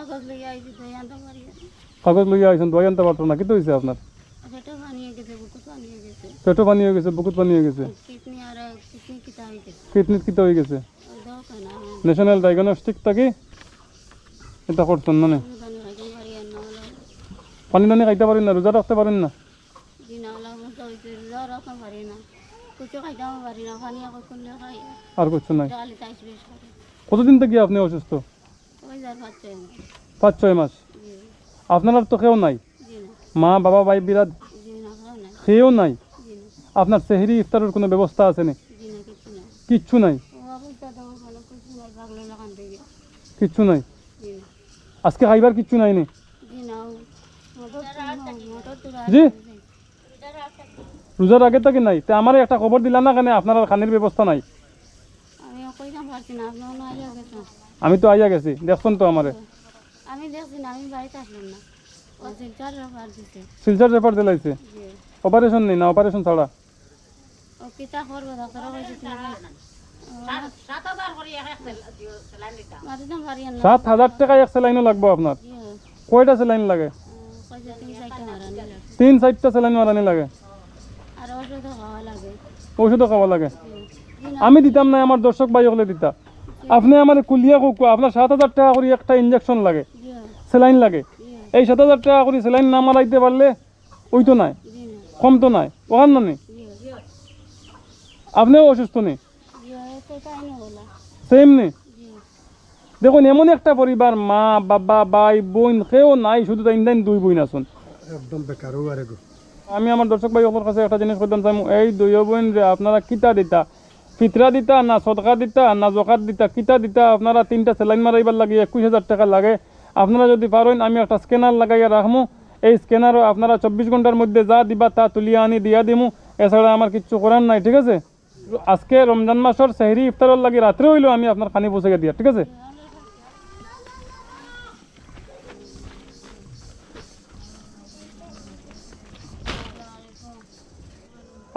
কাগজ লইয়া আইছেন, দই আনতে পারতো না, কি তো হয়েছে আপনার? পেটও পানি হয়ে গেছে, বুকুত পানি হয়ে গেছে, কিডনিত কিতা হয়ে গেছে। ন্যাশনাল ডায়াগনস্টিক থাকি এটা করছেন মানে পানি টানি খাইতে পারেন না, রোজা রাখতে পারেন না? আর কিছু নাই। কতদিন থেকে আপনি অসুস্থ? 5-6 মাস। আপনার তো কেউ নাই, মা বাবা ভাই বিরাট খেয়েও নাই? আপনার সেহরি ইফতারের কোনো ব্যবস্থা আছে না? কিচ্ছু নাই, কিচ্ছু নাই। আজকে খাইবার কিচ্ছু নাই নি? জি, রোজার আগে থেকে নাই। তা আমার একটা খবর দিলাম না কেন আপনার খানির ব্যবস্থা নাই? আমি তো আইয়া গেছি, দেখছেন তো আমারে। শিলচর রেফার দিলাইছে? অপারেশন নেই না অপারেশন ছাড়া? 7,000 টাকা এক স্যালাইনও লাগবো আপনার? কয়টা স্যালাইন লাগে? 3-4টা স্যালাইন মারানি লাগে। ওষুধও খাওয়া লাগে? আমি দিতাম না, আমার দর্শক ভাই হলে দিতা। আপনি আমার কুলিয়া কুকুয়া আপনার 7,000 টাকা করে একটা ইঞ্জেকশন লাগে, স্যালাইন লাগে। এই 7,000 টাকা করে স্যালাইন না মারাইতে পারলে ওই তো নাই, কম তো নাই, ওখান না নেই। আপনিও অসুস্থ নেই, সেম নেই। দেখুন এমন একটা পরিবার, মা বাবা ভাই বোন কেউ নাই, শুধু তাই 2 বোন আসুন, একদম বেকার। আমি আমার দর্শক ভাই ওর কাছে একটা জিনিস করতাম চাই, এই 2 বোন যে আপনারা কিতা দিতা, ফিতরা দিতা না সদকা দিতা না জকাত দিতা, কিতা দিতা? আপনারা 3টা স্যালাইন মারাইবার লাগে 21,000 টাকা লাগে। আপনারা যদি পারেন আমি একটা স্ক্যানার লাগাইয়া রাখবো, এই স্ক্যানারও আপনারা 24 ঘন্টার মধ্যে যা দিবা তা তুলিয়া আনি দিয়া দিমু, এছাড়া আমার কিচ্ছু করার নাই, ঠিক আছে? আজকে রমজান মাসের সেহরি ইফতারের লাগে রাত্রে হইলেও আমি আপনার খানি পৌঁছে দিয়া, ঠিক আছে?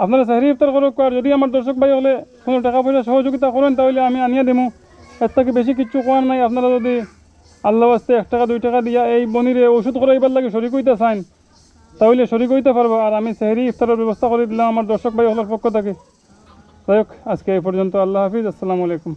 আপনারা সেহরি ইফতার করুক, আর যদি আমার দর্শক ভাই হলে কোনো টাকা পয়সা সহযোগিতা করেন তাহলে আমি আনিয়ে দেবো, এর থেকে বেশি কিচ্ছু করার নাই। আপনারা যদি আল্লাহ আস্তে 1 টাকা 2 টাকা দিয়া এই বনিরে ওষুধ করাইবার লাগে শরিক হইতে চান তাহলে শরিক হইতে পারবো, আর আমি সেহরি ইফতারের ব্যবস্থা করে দিলাম আমার দর্শক ভাই হলের পক্ষ থেকে। যাই হোক, আজকে এই পর্যন্ত। আল্লাহ হাফিজ, আসসালামু আলাইকুম।